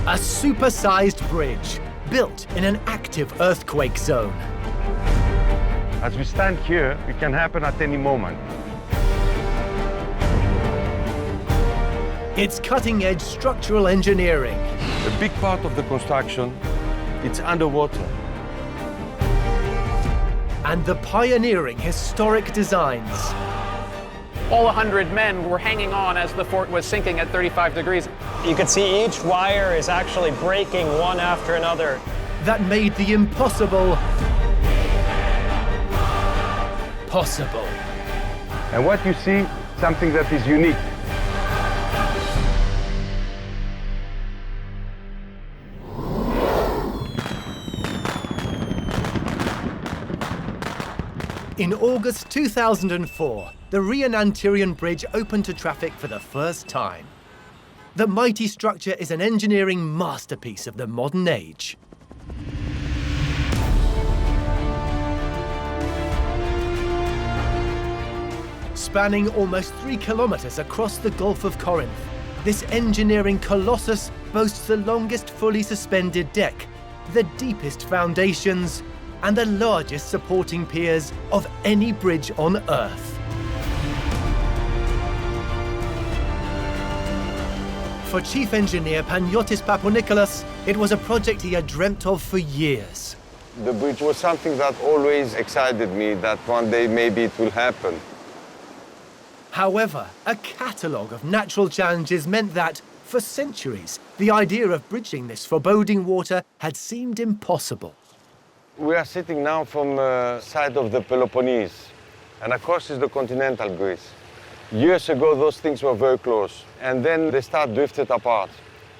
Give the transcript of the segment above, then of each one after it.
A supersized bridge built in an active earthquake zone. As we stand here, it can happen at any moment. It's cutting-edge structural engineering. A big part of the construction, it's underwater. And the pioneering historic designs. All 100 men were hanging on as the fort was sinking at 35 degrees. You can see each wire is actually breaking one after another. That made the impossible possible. And what you see, something that is unique. In August 2004, the Rion Antirion Bridge opened to traffic for the first time. The mighty structure is an engineering masterpiece of the modern age. Spanning almost 3 kilometers across the Gulf of Corinth, this engineering colossus boasts the longest fully suspended deck, the deepest foundations, and the largest supporting piers of any bridge on Earth. For Chief Engineer Panagiotis Papanikolas, it was a project he had dreamt of for years. The bridge was something that always excited me, that one day maybe it will happen. However, a catalogue of natural challenges meant that, for centuries, the idea of bridging this foreboding water had seemed impossible. We are sitting now from the side of the Peloponnese, and across is the continental Greece. Years ago, those things were very close, and then they start drifted apart.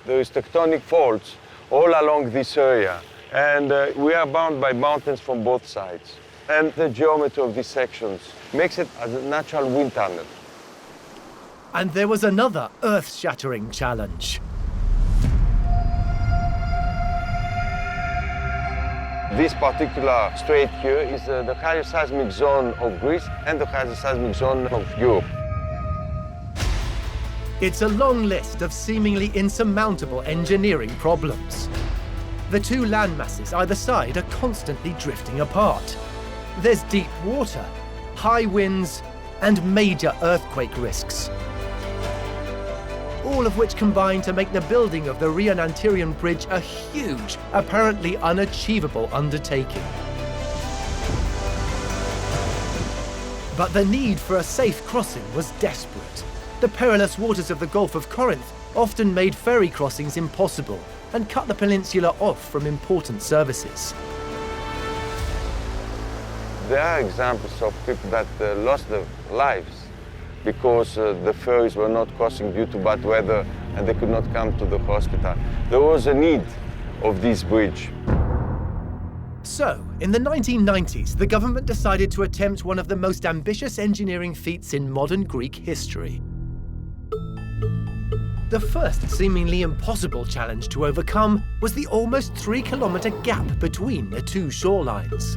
There is tectonic faults all along this area, and we are bound by mountains from both sides. And the geometry of these sections makes it a natural wind tunnel. And there was another earth-shattering challenge. This particular strait here is the highest seismic zone of Greece and the highest seismic zone of Europe. It's a long list of seemingly insurmountable engineering problems. The two landmasses either side are constantly drifting apart. There's deep water, high winds, and major earthquake risks. All of which combine to make the building of the Rion Antirion Bridge a huge, apparently unachievable undertaking. But the need for a safe crossing was desperate. The perilous waters of the Gulf of Corinth often made ferry crossings impossible and cut the peninsula off from important services. There are examples of people that lost their lives because the ferries were not crossing due to bad weather and they could not come to the hospital. There was a need of this bridge. So, in the 1990s, the government decided to attempt one of the most ambitious engineering feats in modern Greek history. The first seemingly impossible challenge to overcome was the almost 3-kilometer gap between the two shorelines.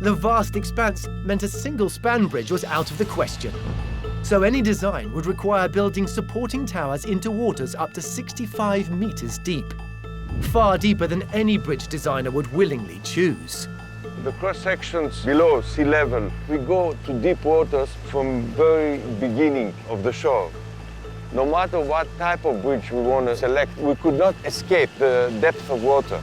The vast expanse meant a single-span bridge was out of the question. So any design would require building supporting towers into waters up to 65 meters deep, far deeper than any bridge designer would willingly choose. The cross-sections below sea level, we go to deep waters from very beginning of the shore. No matter what type of bridge we want to select, we could not escape the depth of water.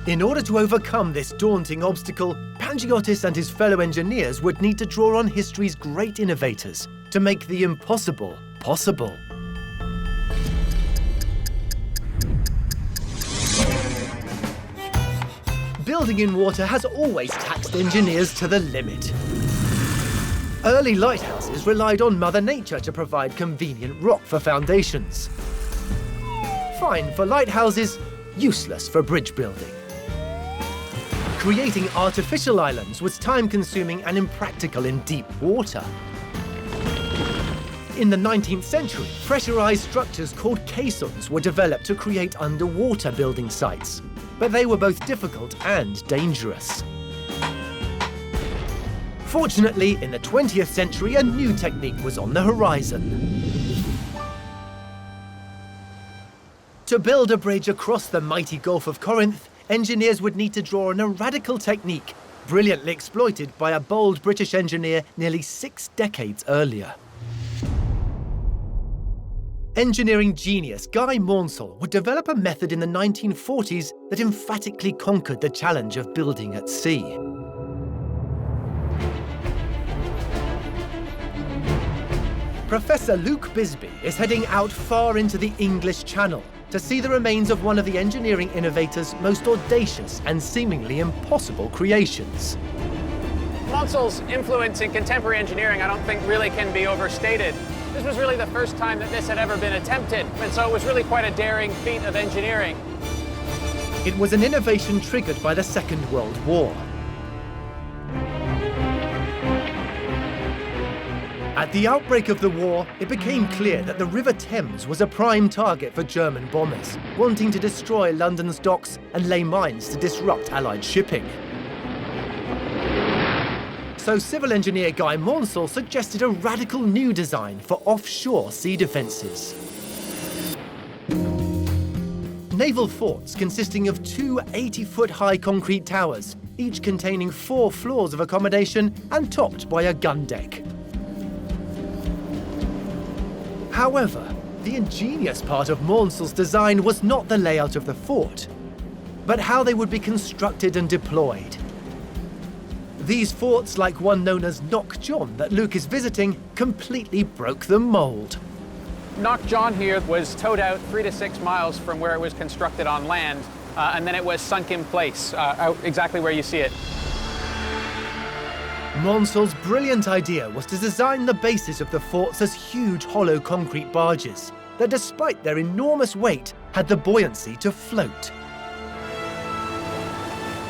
In order to overcome this daunting obstacle, Panagiotis and his fellow engineers would need to draw on history's great innovators to make the impossible possible. Building in water has always taxed engineers to the limit. Early lighthouses relied on Mother Nature to provide convenient rock for foundations. Fine for lighthouses, useless for bridge building. Creating artificial islands was time-consuming and impractical in deep water. In the 19th century, pressurized structures called caissons were developed to create underwater building sites, but they were both difficult and dangerous. Fortunately, in the 20th century, a new technique was on the horizon. To build a bridge across the mighty Gulf of Corinth, engineers would need to draw on a radical technique, brilliantly exploited by a bold British engineer nearly 6 decades earlier. Engineering genius Guy Maunsell would develop a method in the 1940s that emphatically conquered the challenge of building at sea. Professor Luke Bisbee is heading out far into the English Channel to see the remains of one of the engineering innovator's most audacious and seemingly impossible creations. Maunsell's influence in contemporary engineering, I don't think, really can be overstated. This was really the first time that this had ever been attempted, and so it was really quite a daring feat of engineering. It was an innovation triggered by the Second World War. At the outbreak of the war, it became clear that the River Thames was a prime target for German bombers, wanting to destroy London's docks and lay mines to disrupt Allied shipping. So civil engineer Guy Maunsell suggested a radical new design for offshore sea defences. Naval forts consisting of 2 80-foot-high concrete towers, each containing 4 floors of accommodation and topped by a gun deck. However, the ingenious part of Maunsell's design was not the layout of the fort, but how they would be constructed and deployed. These forts, like one known as Knock John that Luke is visiting, completely broke the mould. Knock John here was towed out 3 to 6 miles from where it was constructed on land, and then it was sunk in place, out exactly where you see it. Maunsell's brilliant idea was to design the bases of the forts as huge hollow concrete barges that, despite their enormous weight, had the buoyancy to float.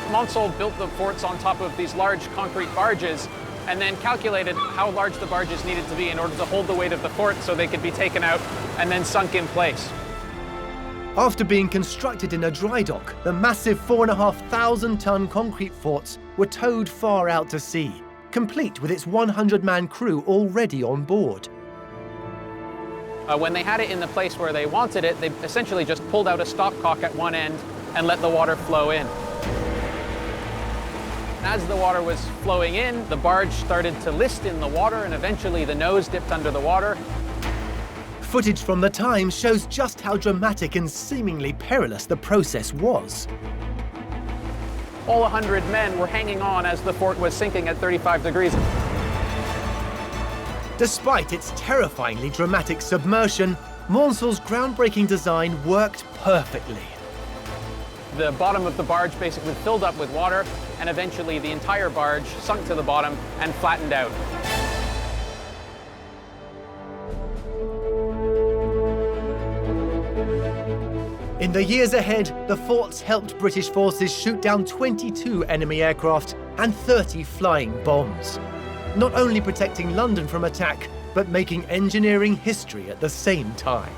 Maunsell built the forts on top of these large concrete barges and then calculated how large the barges needed to be in order to hold the weight of the fort so they could be taken out and then sunk in place. After being constructed in a dry dock, the massive 4,500-ton concrete forts were towed far out to sea, complete with its 100-man crew already on board. When they had it in the place where they wanted it, they essentially just pulled out a stopcock at one end and let the water flow in. As the water was flowing in, the barge started to list in the water, and eventually the nose dipped under the water. Footage from the time shows just how dramatic and seemingly perilous the process was. All 100 men were hanging on as the fort was sinking at 35 degrees. Despite its terrifyingly dramatic submersion, Maunsell's groundbreaking design worked perfectly. The bottom of the barge basically filled up with water, and eventually the entire barge sunk to the bottom and flattened out. In the years ahead, the forts helped British forces shoot down 22 enemy aircraft and 30 flying bombs, not only protecting London from attack, but making engineering history at the same time.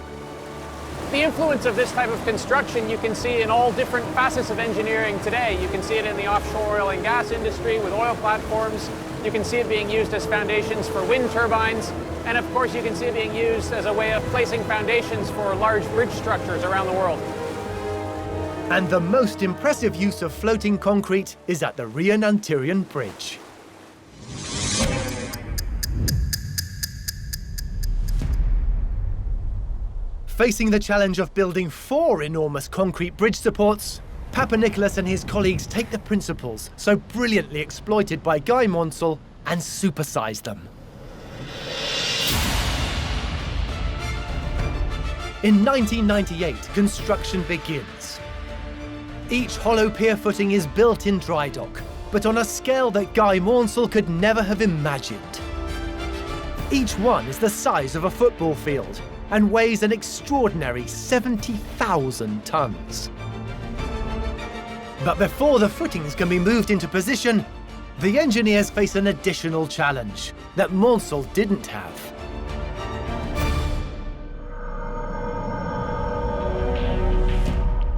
The influence of this type of construction you can see in all different facets of engineering today. You can see it in the offshore oil and gas industry with oil platforms. You can see it being used as foundations for wind turbines. And of course, you can see it being used as a way of placing foundations for large bridge structures around the world. And the most impressive use of floating concrete is at the Rion Antirion Bridge. Facing the challenge of building 4 enormous concrete bridge supports, Papa Nicholas and his colleagues take the principles so brilliantly exploited by Guy Maunsell and supersize them. In 1998, construction begins. Each hollow pier footing is built in dry dock, but on a scale that Guy Maunsell could never have imagined. Each one is the size of a football field and weighs an extraordinary 70,000 tons. But before the footings can be moved into position, the engineers face an additional challenge that Maunsell didn't have.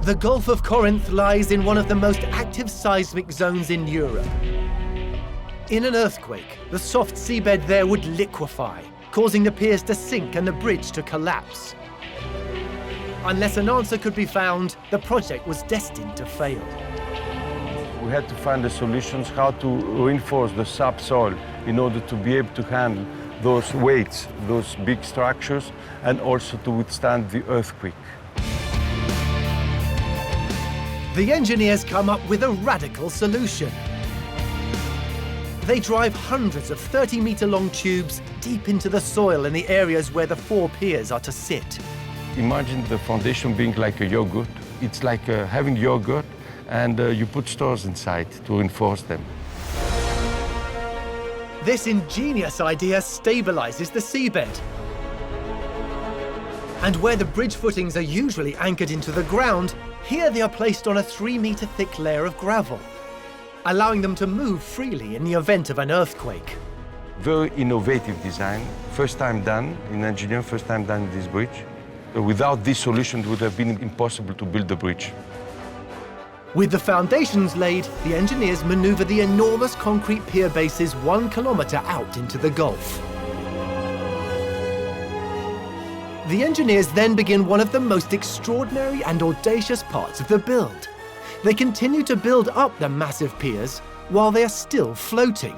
The Gulf of Corinth lies in one of the most active seismic zones in Europe. In an earthquake, the soft seabed there would liquefy, causing the piers to sink and the bridge to collapse. Unless an answer could be found, the project was destined to fail. We had to find the solutions how to reinforce the subsoil in order to be able to handle those weights, those big structures, and also to withstand the earthquake. The engineers come up with a radical solution. They drive hundreds of 30-meter-long tubes deep into the soil in the areas where the 4 piers are to sit. Imagine the foundation being like a yogurt. It's like having yogurt, and you put stores inside to reinforce them. This ingenious idea stabilizes the seabed. And where the bridge footings are usually anchored into the ground, here they are placed on a 3-meter-thick layer of gravel, allowing them to move freely in the event of an earthquake. Very innovative design, first time done in engineering, first time done in this bridge. Without this solution, it would have been impossible to build the bridge. With the foundations laid, the engineers maneuver the enormous concrete pier bases 1 kilometer out into the Gulf. The engineers then begin one of the most extraordinary and audacious parts of the build. They continue to build up the massive piers while they are still floating.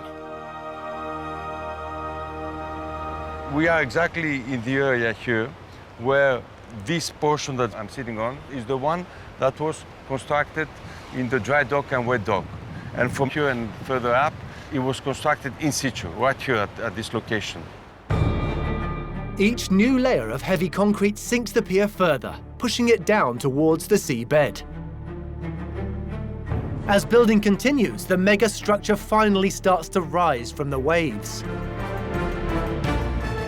We are exactly in the area here where this portion that I'm sitting on is the one that was constructed in the dry dock and wet dock. And from here and further up, it was constructed in situ, right here at this location. Each new layer of heavy concrete sinks the pier further, pushing it down towards the seabed. As building continues, the mega structure finally starts to rise from the waves.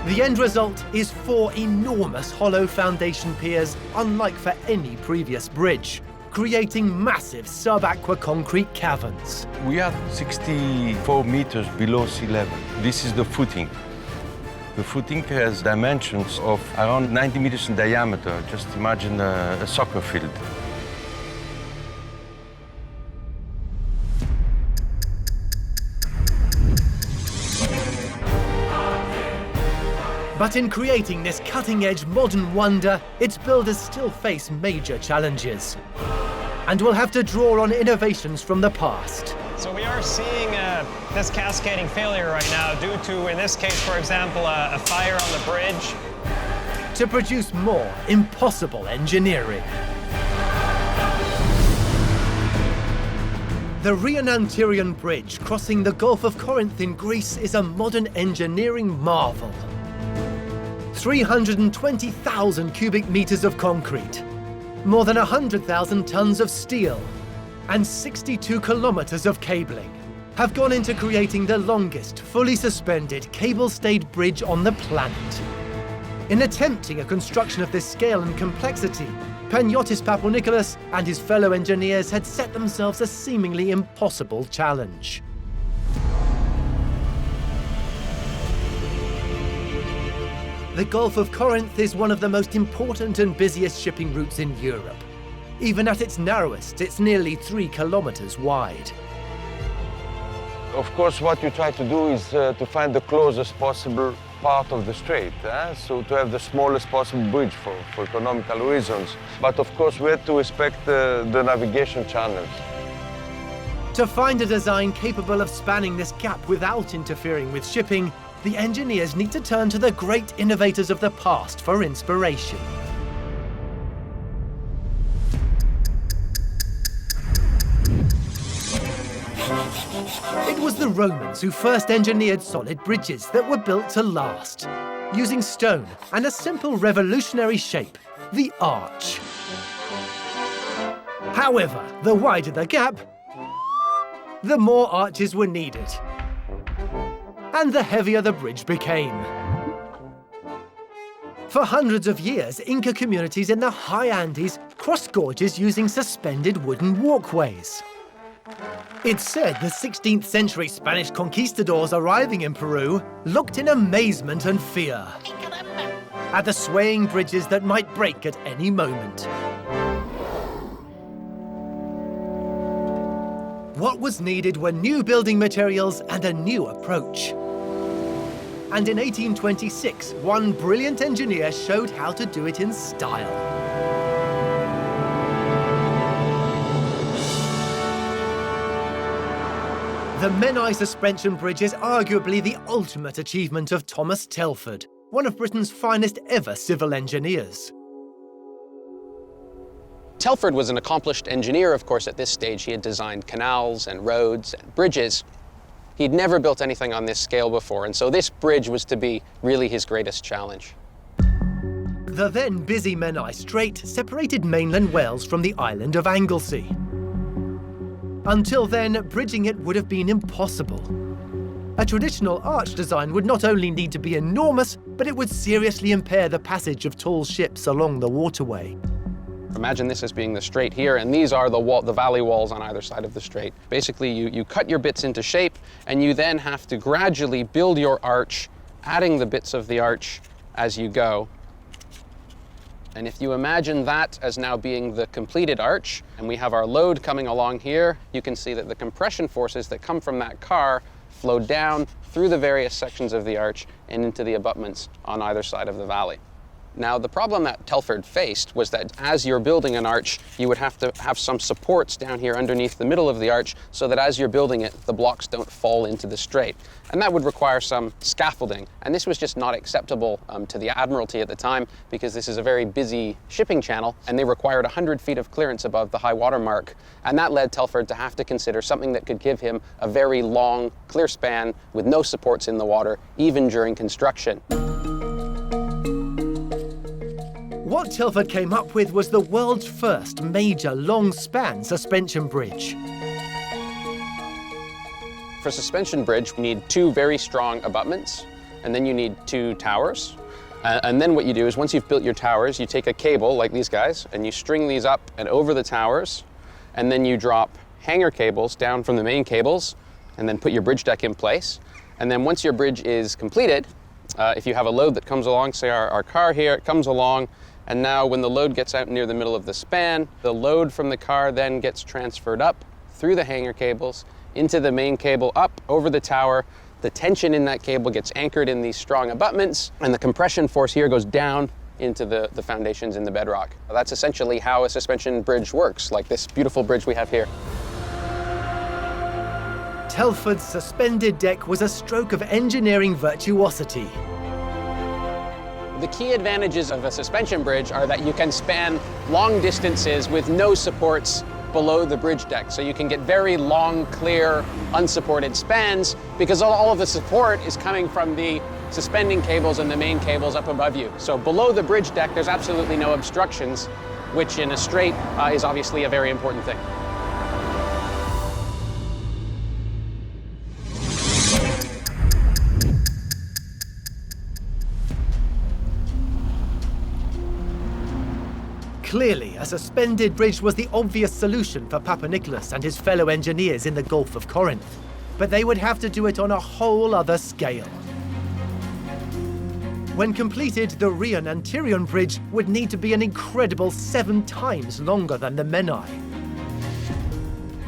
The end result is 4 enormous hollow foundation piers, unlike for any previous bridge, creating massive sub-aqua concrete caverns. We are 64 meters below sea level. This is the footing. The footing has dimensions of around 90 meters in diameter. Just imagine a soccer field. But in creating this cutting-edge modern wonder, its builders still face major challenges and will have to draw on innovations from the past. So we are seeing this cascading failure right now due to, in this case, for example, a fire on the bridge. To produce more impossible engineering. The Rion Antirion Bridge crossing the Gulf of Corinth in Greece is a modern engineering marvel. 320,000 cubic meters of concrete, more than 100,000 tons of steel, and 62 kilometers of cabling have gone into creating the longest, fully suspended, cable-stayed bridge on the planet. In attempting a construction of this scale and complexity, Panagiotis Papanikolaou and his fellow engineers had set themselves a seemingly impossible challenge. The Gulf of Corinth is one of the most important and busiest shipping routes in Europe. Even at its narrowest, it's nearly 3 kilometers wide. Of course, what you try to do is to find the closest possible part of the strait, so to have the smallest possible bridge for economical reasons. But of course, we had to respect the navigation channels. To find a design capable of spanning this gap without interfering with shipping, the engineers need to turn to the great innovators of the past for inspiration. It was the Romans who first engineered solid bridges that were built to last, using stone and a simple revolutionary shape, the arch. However, the wider the gap, the more arches were needed, and the heavier the bridge became. For hundreds of years, Inca communities in the high Andes crossed gorges using suspended wooden walkways. It's said the 16th century Spanish conquistadors arriving in Peru looked in amazement and fear at the swaying bridges that might break at any moment. What was needed were new building materials and a new approach. And in 1826, one brilliant engineer showed how to do it in style. The Menai Suspension Bridge is arguably the ultimate achievement of Thomas Telford, one of Britain's finest ever civil engineers. Telford was an accomplished engineer, of course. At this stage he had designed canals and roads and bridges. He'd never built anything on this scale before, and so this bridge was to be really his greatest challenge. The then busy Menai Strait separated mainland Wales from the island of Anglesey. Until then, bridging it would have been impossible. A traditional arch design would not only need to be enormous, but it would seriously impair the passage of tall ships along the waterway. Imagine this as being the strait here, and these are the valley walls on either side of the strait. Basically, you cut your bits into shape, and you then have to gradually build your arch, adding the bits of the arch as you go. And if you imagine that as now being the completed arch, and we have our load coming along here, you can see that the compression forces that come from that car flow down through the various sections of the arch and into the abutments on either side of the valley. Now, the problem that Telford faced was that as you're building an arch, you would have to have some supports down here underneath the middle of the arch so that as you're building it, the blocks don't fall into the strait. And that would require some scaffolding. And this was just not acceptable to the Admiralty at the time, because this is a very busy shipping channel, and they required 100 feet of clearance above the high water mark. And that led Telford to have to consider something that could give him a very long, clear span with no supports in the water, even during construction. What Telford came up with was the world's first major long-span suspension bridge. For a suspension bridge, you need two very strong abutments, and then you need two towers. And then what you do is, once you've built your towers, you take a cable like these guys, and you string these up and over the towers, and then you drop hanger cables down from the main cables, and then put your bridge deck in place. And then once your bridge is completed, if you have a load that comes along, say our car here, it comes along, and now when the load gets out near the middle of the span, the load from the car then gets transferred up through the hanger cables into the main cable up over the tower. The tension in that cable gets anchored in these strong abutments, and the compression force here goes down into the foundations in the bedrock. That's essentially how a suspension bridge works, like this beautiful bridge we have here. Telford's suspended deck was a stroke of engineering virtuosity. The key advantages of a suspension bridge are that you can span long distances with no supports below the bridge deck. So you can get very long, clear, unsupported spans, because all of the support is coming from the suspending cables and the main cables up above you. So below the bridge deck, there's absolutely no obstructions, which in a strait is obviously a very important thing. Clearly, a suspended bridge was the obvious solution for Papa Nicholas and his fellow engineers in the Gulf of Corinth. But they would have to do it on a whole other scale. When completed, the Rion Antirion Bridge would need to be an incredible 7 times longer than the Menai.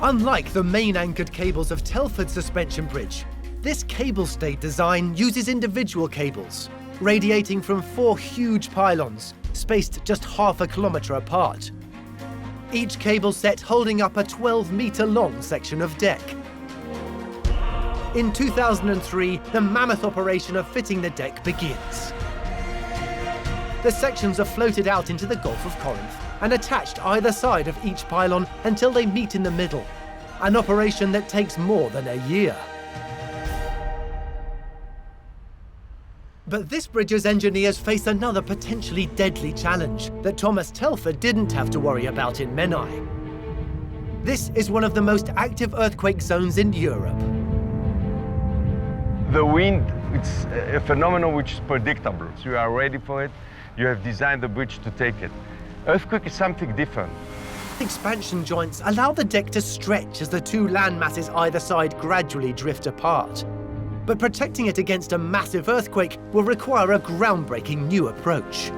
Unlike the main anchored cables of Telford's suspension bridge, this cable-stayed design uses individual cables, radiating from 4 huge pylons, spaced just half a kilometre apart. Each cable set holding up a 12-metre-long section of deck. In 2003, the mammoth operation of fitting the deck begins. The sections are floated out into the Gulf of Corinth and attached either side of each pylon until they meet in the middle, an operation that takes more than a year. But this bridge's engineers face another potentially deadly challenge that Thomas Telford didn't have to worry about in Menai. This is one of the most active earthquake zones in Europe. The wind, it's a phenomenon which is predictable. So you are ready for it. You have designed the bridge to take it. Earthquake is something different. Expansion joints allow the deck to stretch as the 2 land masses either side gradually drift apart. But protecting it against a massive earthquake will require a groundbreaking new approach.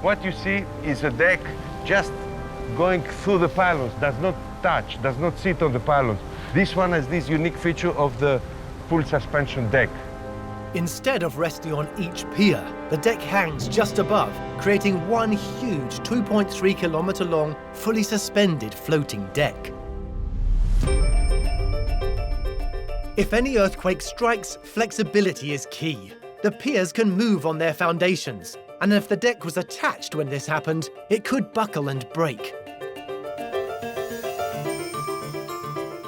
What you see is a deck just going through the pylons, does not touch, does not sit on the pylons. This one has this unique feature of the full suspension deck. Instead of resting on each pier, the deck hangs just above, creating one huge 2.3-kilometer long, fully suspended floating deck. If any earthquake strikes, flexibility is key. The piers can move on their foundations, and if the deck was attached when this happened, it could buckle and break.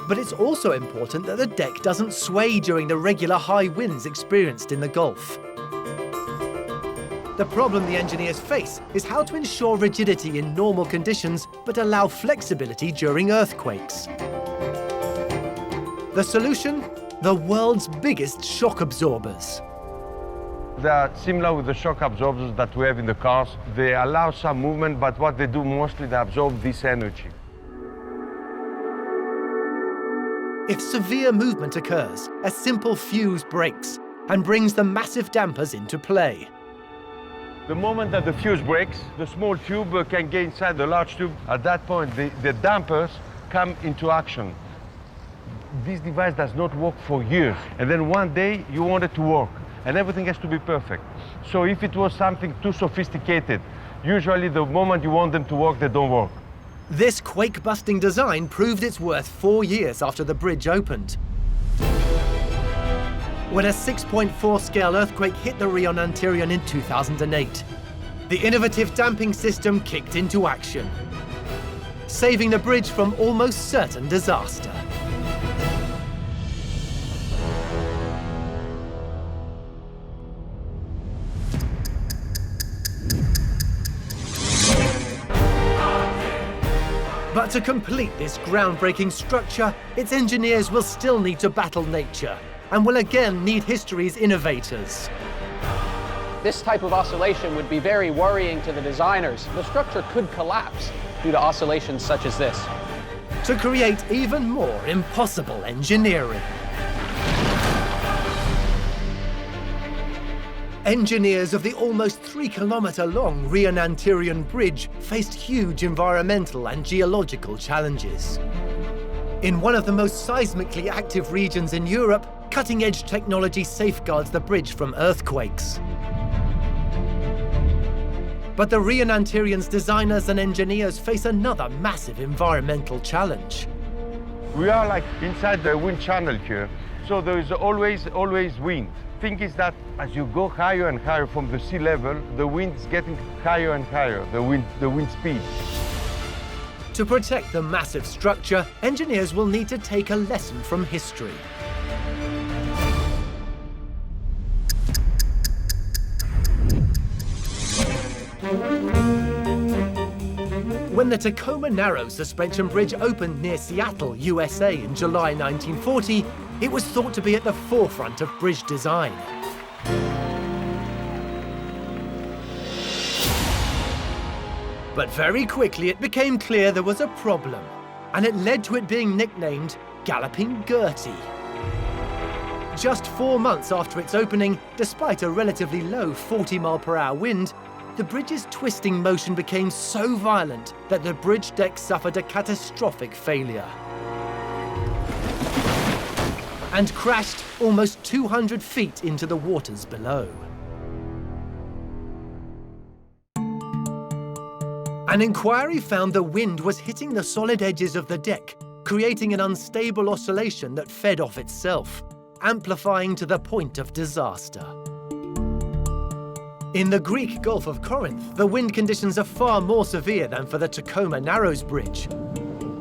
But it's also important that the deck doesn't sway during the regular high winds experienced in the Gulf. The problem the engineers face is how to ensure rigidity in normal conditions, but allow flexibility during earthquakes. The solution? The world's biggest shock absorbers. They are similar with the shock absorbers that we have in the cars. They allow some movement, but what they do mostly, they absorb this energy. If severe movement occurs, a simple fuse breaks and brings the massive dampers into play. The moment that the fuse breaks, the small tube can get inside the large tube. At that point, the dampers come into action. This device does not work for years. And then one day, you want it to work, and everything has to be perfect. So if it was something too sophisticated, usually the moment you want them to work, they don't work. This quake-busting design proved its worth 4 years after the bridge opened. When a 6.4 scale earthquake hit the Rion Antirion in 2008, the innovative damping system kicked into action, saving the bridge from almost certain disaster. But to complete this groundbreaking structure, its engineers will still need to battle nature and will again need history's innovators. This type of oscillation would be very worrying to the designers. The structure could collapse due to oscillations such as this. To create even more impossible engineering. Engineers of the almost 3-kilometer-long Rion Antirion Bridge faced huge environmental and geological challenges. In one of the most seismically active regions in Europe, cutting-edge technology safeguards the bridge from earthquakes. But the Rion Antirion's designers and engineers face another massive environmental challenge. We are like inside the wind channel here, so there is always wind. Thing is that as you go higher and higher from the sea level, the wind is getting higher and higher, the wind speed. To protect the massive structure, engineers will need to take a lesson from history. When the Tacoma Narrows suspension bridge opened near Seattle, USA in July 1940, it was thought to be at the forefront of bridge design. But very quickly it became clear there was a problem, and it led to it being nicknamed Galloping Gertie. Just 4 months after its opening, despite a relatively low 40-mile-per-hour wind, the bridge's twisting motion became so violent that the bridge deck suffered a catastrophic failure and crashed almost 200 feet into the waters below. An inquiry found the wind was hitting the solid edges of the deck, creating an unstable oscillation that fed off itself, amplifying to the point of disaster. In the Greek Gulf of Corinth, the wind conditions are far more severe than for the Tacoma Narrows Bridge.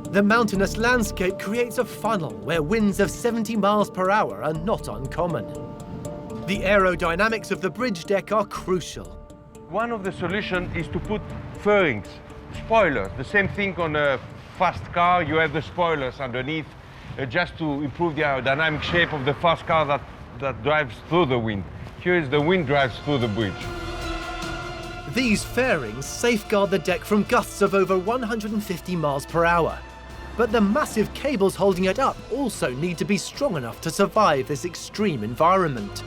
The mountainous landscape creates a funnel where winds of 70 miles per hour are not uncommon. The aerodynamics of the bridge deck are crucial. One of the solutions is to put fairings, spoilers. The same thing on a fast car, you have the spoilers underneath just to improve the aerodynamic shape of the fast car that drives through the wind. Here is the wind drives through the bridge. These fairings safeguard the deck from gusts of over 150 miles per hour. But the massive cables holding it up also need to be strong enough to survive this extreme environment.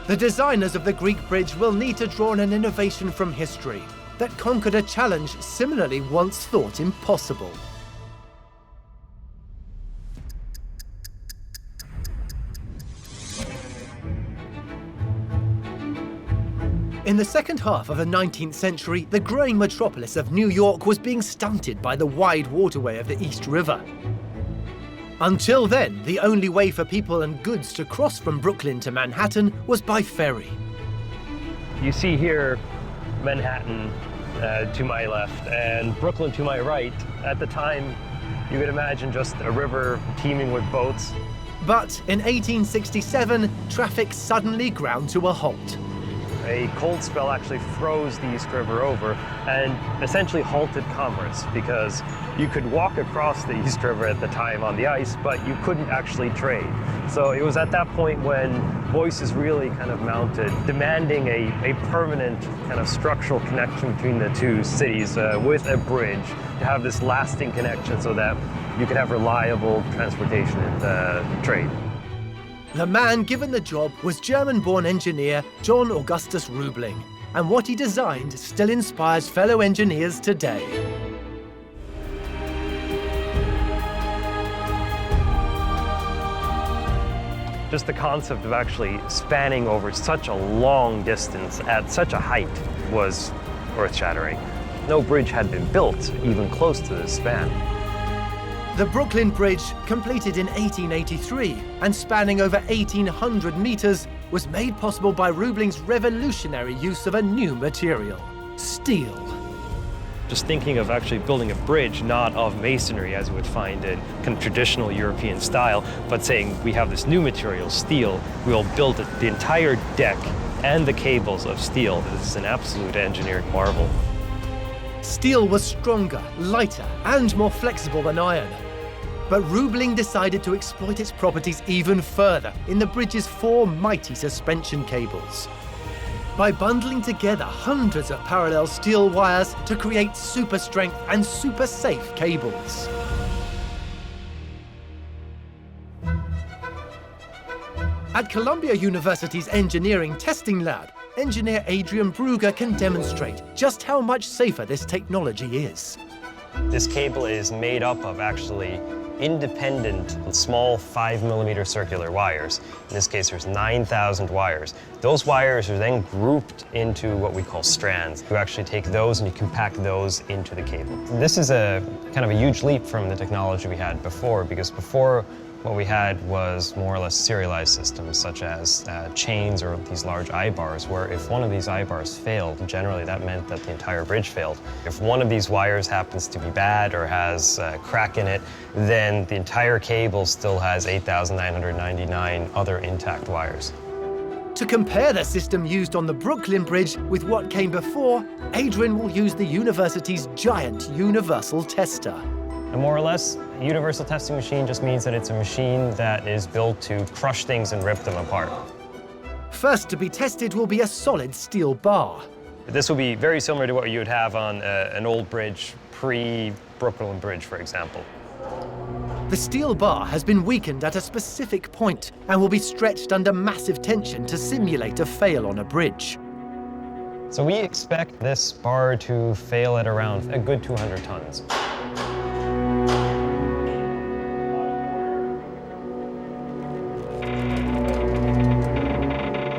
The designers of the Greek bridge will need to draw on an innovation from history that conquered a challenge similarly once thought impossible. the second half of the 19th century, the growing metropolis of New York was being stunted by the wide waterway of the East River. Until then, the only way for people and goods to cross from Brooklyn to Manhattan was by ferry. You see here Manhattan to my left and Brooklyn to my right. At the time, you could imagine just a river teeming with boats. But in 1867, traffic suddenly ground to a halt. A cold spell actually froze the East River over and essentially halted commerce because you could walk across the East River at the time on the ice, but you couldn't actually trade. So it was at that point when voices really kind of mounted, demanding a permanent kind of structural connection between the two cities with a bridge to have this lasting connection so that you could have reliable transportation and trade. The man given the job was German-born engineer John Augustus Roebling, and what he designed still inspires fellow engineers today. Just the concept of actually spanning over such a long distance at such a height was earth-shattering. No bridge had been built even close to this span. The Brooklyn Bridge, completed in 1883 and spanning over 1,800 meters, was made possible by Roebling's revolutionary use of a new material, steel. Just thinking of actually building a bridge, not of masonry as you would find in kind of traditional European style, but saying we have this new material, steel, we'll build the entire deck and the cables of steel. This is an absolute engineering marvel. Steel was stronger, lighter, and more flexible than iron. But Roebling decided to exploit its properties even further in the bridge's 4 mighty suspension cables. By bundling together hundreds of parallel steel wires to create super strength and super safe cables. At Columbia University's Engineering Testing Lab, engineer Adrian Brugger can demonstrate just how much safer this technology is. This cable is made up of actually independent, small 5mm circular wires. In this case, there's 9,000 wires. Those wires are then grouped into what we call strands. You actually take those and you compact those into the cable. This is a kind of a huge leap from the technology we had before, because before what we had was more or less serialized systems, such as chains or these large eye-bars, where if one of these eye-bars failed, generally that meant that the entire bridge failed. If one of these wires happens to be bad or has a crack in it, then the entire cable still has 8,999 other intact wires. To compare the system used on the Brooklyn Bridge with what came before, Adrian will use the university's giant universal tester. And more or less, a universal testing machine just means that it's a machine that is built to crush things and rip them apart. First to be tested will be a solid steel bar. This will be very similar to what you would have on an old bridge pre-Brooklyn Bridge, for example. The steel bar has been weakened at a specific point and will be stretched under massive tension to simulate a fail on a bridge. So we expect this bar to fail at around a good 200 tons.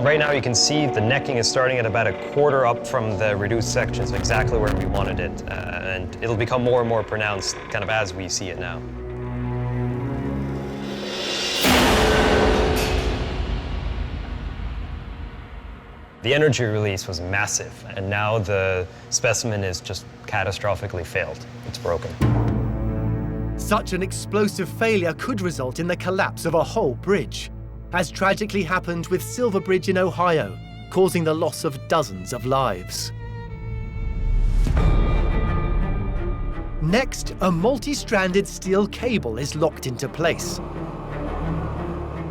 Right now you can see the necking is starting at about 1/4 up from the reduced section, so exactly where we wanted it. And it'll become more and more pronounced kind of as we see it now. The energy release was massive, and now the specimen is just catastrophically failed. It's broken. Such an explosive failure could result in the collapse of a whole bridge, as tragically happened with Silver Bridge in Ohio, causing the loss of dozens of lives. Next, a multi-stranded steel cable is locked into place.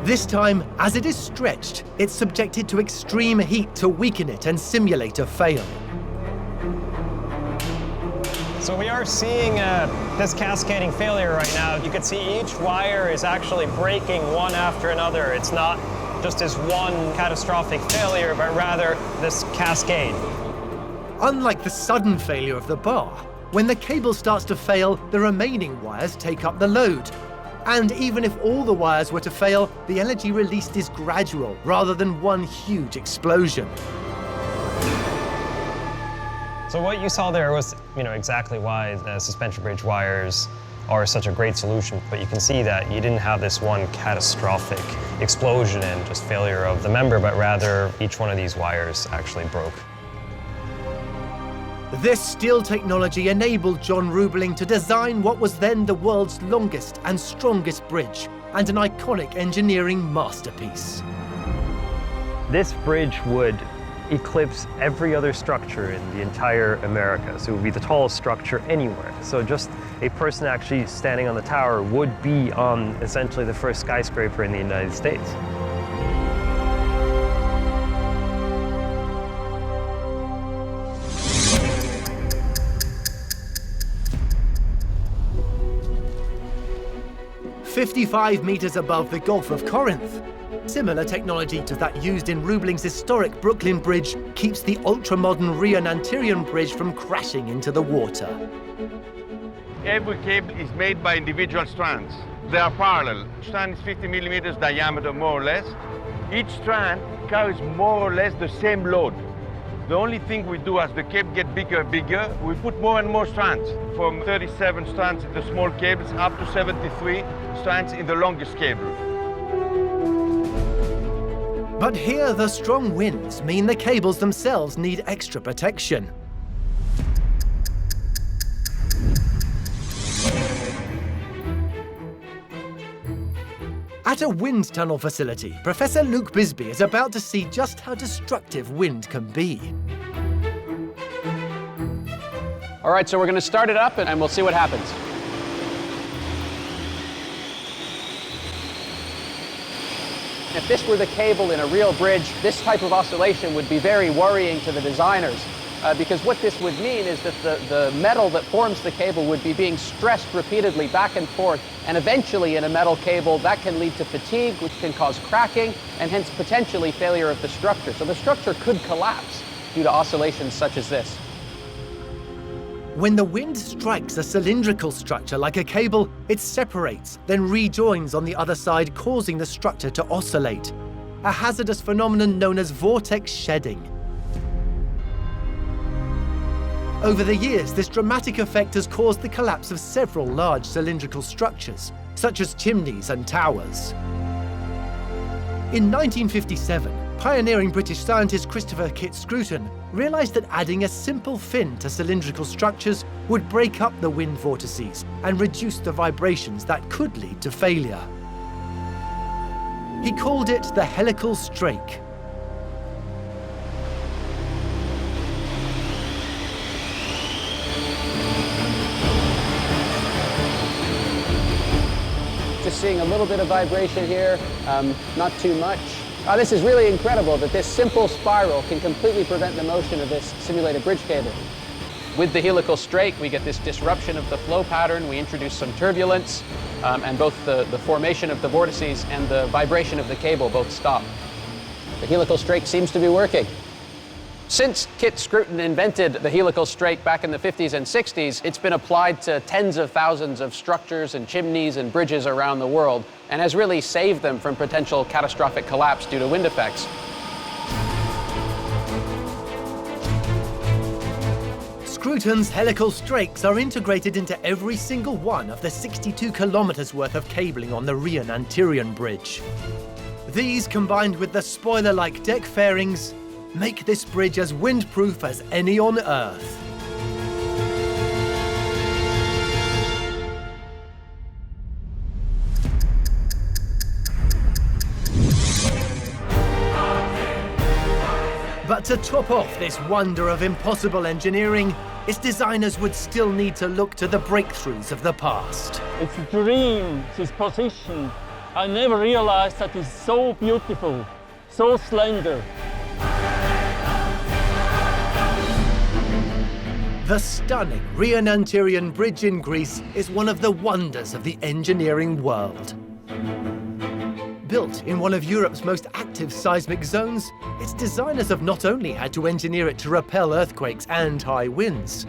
This time, as it is stretched, it's subjected to extreme heat to weaken it and simulate a fail. So we are seeing this cascading failure right now. You can see each wire is actually breaking one after another. It's not just this one catastrophic failure, but rather this cascade. Unlike the sudden failure of the bar, when the cable starts to fail, the remaining wires take up the load. And even if all the wires were to fail, the energy released is gradual rather than one huge explosion. So what you saw there was, exactly why the suspension bridge wires are such a great solution, but you can see that you didn't have this one catastrophic explosion and just failure of the member, but rather each one of these wires actually broke. This steel technology enabled John Rubeling to design what was then the world's longest and strongest bridge, and an iconic engineering masterpiece. This bridge would eclipse every other structure in the entire America. So it would be the tallest structure anywhere. So just a person actually standing on the tower would be on essentially the first skyscraper in the United States. "55 meters above the Gulf of Corinth." Similar technology to that used in Rubeling's historic Brooklyn Bridge keeps the ultra-modern Rion Antirion Bridge from crashing into the water. Every cable is made by individual strands. They are parallel. Each strand is 50 millimeters diameter, more or less. Each strand carries more or less the same load. The only thing we do as the cable gets bigger and bigger, we put more and more strands, from 37 strands in the small cables up to 73 strands in the longest cable. But here, the strong winds mean the cables themselves need extra protection. At a wind tunnel facility, Professor Luke Bisbee is about to see just how destructive wind can be. All right, so we're going to start it up and we'll see what happens. If this were the cable in a real bridge, this type of oscillation would be very worrying to the designers, because what this would mean is that the metal that forms the cable would be being stressed repeatedly back and forth, and eventually in a metal cable that can lead to fatigue, which can cause cracking, and hence potentially failure of the structure. So the structure could collapse due to oscillations such as this. When the wind strikes a cylindrical structure like a cable, it separates, then rejoins on the other side, causing the structure to oscillate, a hazardous phenomenon known as vortex shedding. Over the years, this dramatic effect has caused the collapse of several large cylindrical structures, such as chimneys and towers. In 1957, pioneering British scientist Christopher Kit Scruton realized that adding a simple fin to cylindrical structures would break up the wind vortices and reduce the vibrations that could lead to failure. He called it the helical strake. Just seeing a little bit of vibration here, not too much. This is really incredible that this simple spiral can completely prevent the motion of this simulated bridge cable. With the helical strake, we get this disruption of the flow pattern, we introduce some turbulence, and both the formation of the vortices and the vibration of the cable both stop. The helical strake seems to be working. Since Kit Scruton invented the helical strake back in the 50s and 60s, it's been applied to tens of thousands of structures and chimneys and bridges around the world, and has really saved them from potential catastrophic collapse due to wind effects. Scruton's helical strakes are integrated into every single one of the 62 kilometers worth of cabling on the Rion Antirion Bridge. These, combined with the spoiler-like deck fairings, make this bridge as windproof as any on Earth. But to top off this wonder of impossible engineering, its designers would still need to look to the breakthroughs of the past. It's a dream, this position. I never realized that it's so beautiful, so slender. The stunning Rion Antirion Bridge in Greece is one of the wonders of the engineering world. Built in one of Europe's most active seismic zones, its designers have not only had to engineer it to repel earthquakes and high winds,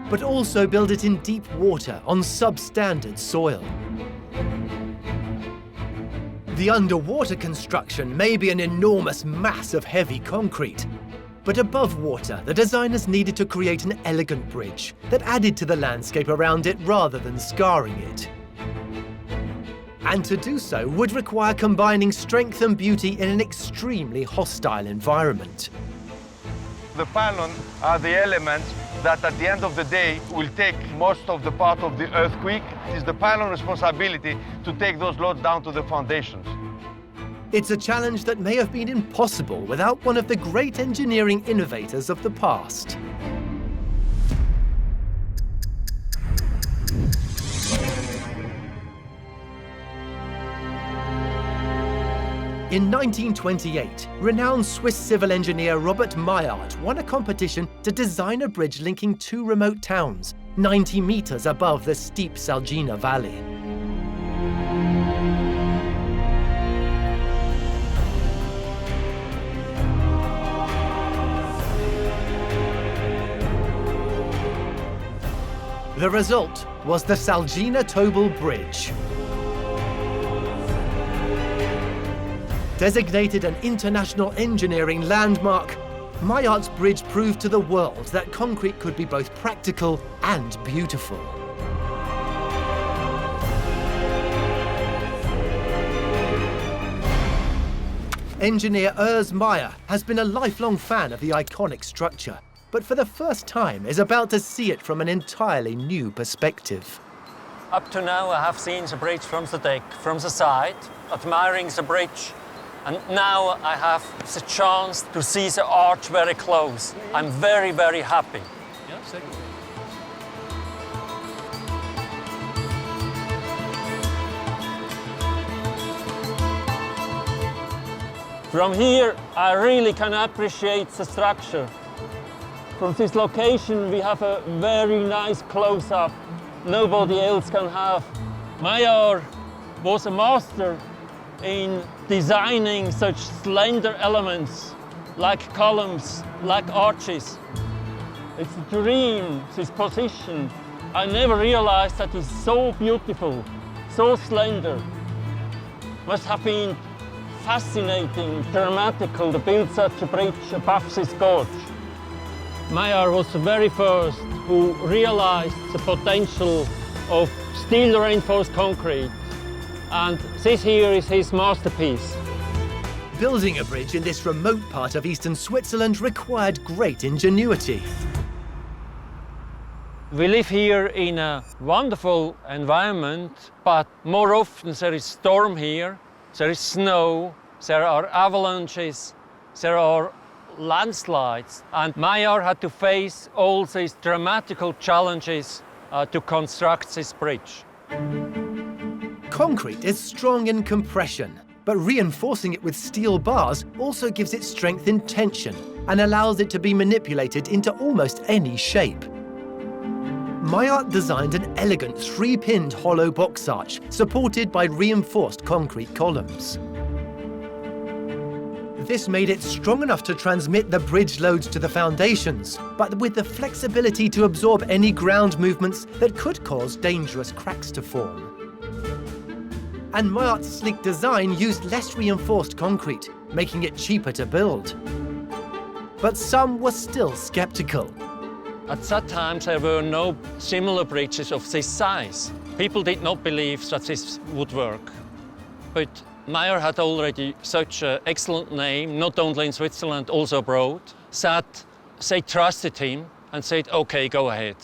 but also build it in deep water on substandard soil. The underwater construction may be an enormous mass of heavy concrete, But above water, the designers needed to create an elegant bridge that added to the landscape around it rather than scarring it. And to do so would require combining strength and beauty in an extremely hostile environment. The pylon are the elements that at the end of the day will take most of the part of the earthquake. It is the pylon responsibility to take those loads down to the foundations. It's a challenge that may have been impossible without one of the great engineering innovators of the past. In 1928, renowned Swiss civil engineer Robert Maillard won a competition to design a bridge linking two remote towns, 90 meters above the steep Salgina Valley. The result was the Salgina-Tobel Bridge. Designated an international engineering landmark, Maillard's bridge proved to the world that concrete could be both practical and beautiful. Engineer Urs Meier has been a lifelong fan of the iconic structure, but for the first time is about to see it from an entirely new perspective. Up to now, I have seen the bridge from the deck, from the side, admiring the bridge. And now I have the chance to see the arch very close. I'm very, very happy. From here, I really can appreciate the structure. From this location, we have a very nice close-up. Nobody else can have. Maillard was a master in designing such slender elements, like columns, like arches. It's a dream, this position. I never realized that it's so beautiful, so slender. Must have been fascinating, dramatical to build such a bridge above this gorge. Maillard was the very first who realized the potential of steel-reinforced concrete. And this here is his masterpiece. Building a bridge in this remote part of eastern Switzerland required great ingenuity. We live here in a wonderful environment, but more often there is storm here, there is snow, there are avalanches, there are landslides, and Maillard had to face all these dramatical challenges to construct this bridge. Concrete is strong in compression, but reinforcing it with steel bars also gives it strength in tension and allows it to be manipulated into almost any shape. Maillard designed an elegant three-pinned hollow box arch supported by reinforced concrete columns. This made it strong enough to transmit the bridge loads to the foundations, but with the flexibility to absorb any ground movements that could cause dangerous cracks to form. And Maillard's sleek design used less reinforced concrete, making it cheaper to build. But some were still skeptical. At that time, there were no similar bridges of this size. People did not believe that this would work. But Maillard had already such an excellent name, not only in Switzerland, also abroad, that they trusted him and said, okay, go ahead.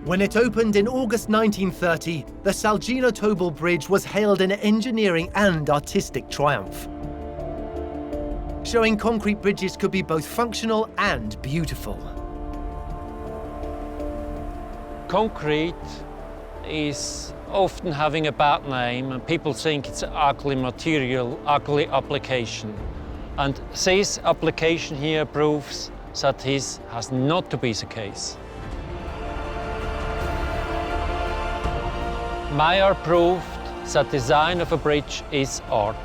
When it opened in August 1930, the Salgina-Tobel Bridge was hailed an engineering and artistic triumph, showing concrete bridges could be both functional and beautiful. Concrete is often having a bad name, and people think it's an ugly material, ugly application. And this application here proves that this has not to be the case. Maillard proved that design of a bridge is art.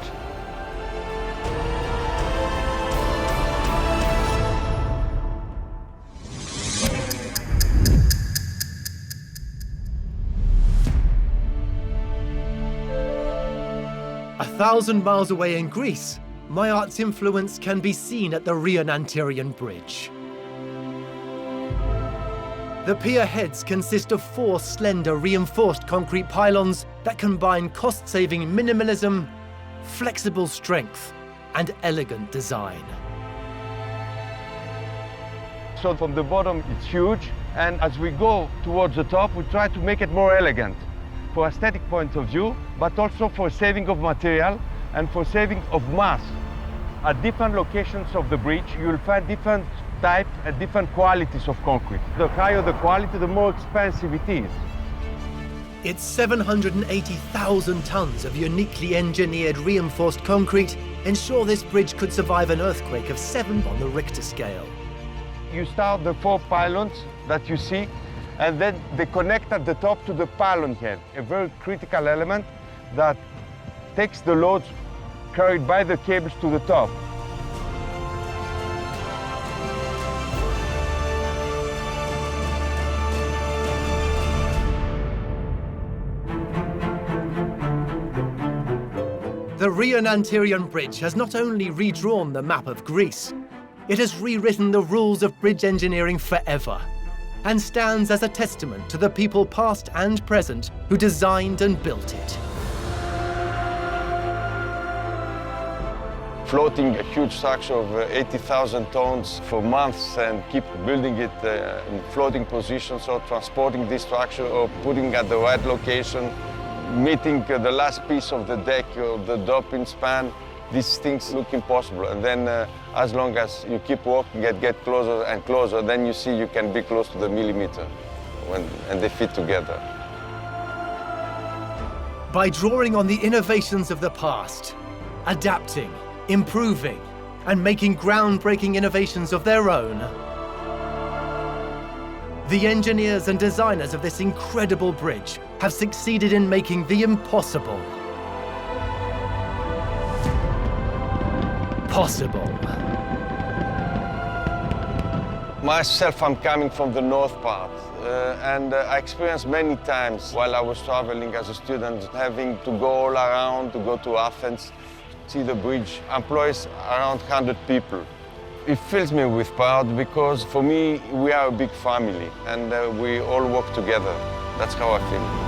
1,000 miles away in Greece, my art's influence can be seen at the Rion Antirion Bridge. The pier heads consist of 4 slender reinforced concrete pylons that combine cost-saving minimalism, flexible strength, and elegant design. So from the bottom it's huge, and as we go towards the top we try to make it more elegant for aesthetic point of view, but also for saving of material and for saving of mass. At different locations of the bridge you will find different type and different qualities of concrete. The higher the quality, the more expensive it is. Its 780,000 tons of uniquely engineered reinforced concrete ensure this bridge could survive an earthquake of 7 on the Richter scale. You start the 4 pylons that you see, and then they connect at the top to the pylon head, a very critical element that takes the loads carried by the cables to the top. The Rion Antirion Bridge has not only redrawn the map of Greece, it has rewritten the rules of bridge engineering forever, and stands as a testament to the people past and present who designed and built it. Floating a huge structure of 80,000 tons for months and keep building it in floating positions, or transporting this structure or putting at the right location, meeting the last piece of the deck or the doping span, these things look impossible. And then as long as you keep walking and get closer and closer, then you see you can be close to the millimeter and they fit together. By drawing on the innovations of the past, adapting, improving, and making groundbreaking innovations of their own, the engineers and designers of this incredible bridge have succeeded in making the impossible possible. Myself, I'm coming from the north part, and I experienced many times while I was traveling as a student, having to go all around, to go to Athens, see the bridge, employs around 100 people. It fills me with pride because for me, we are a big family and we all work together. That's how I feel.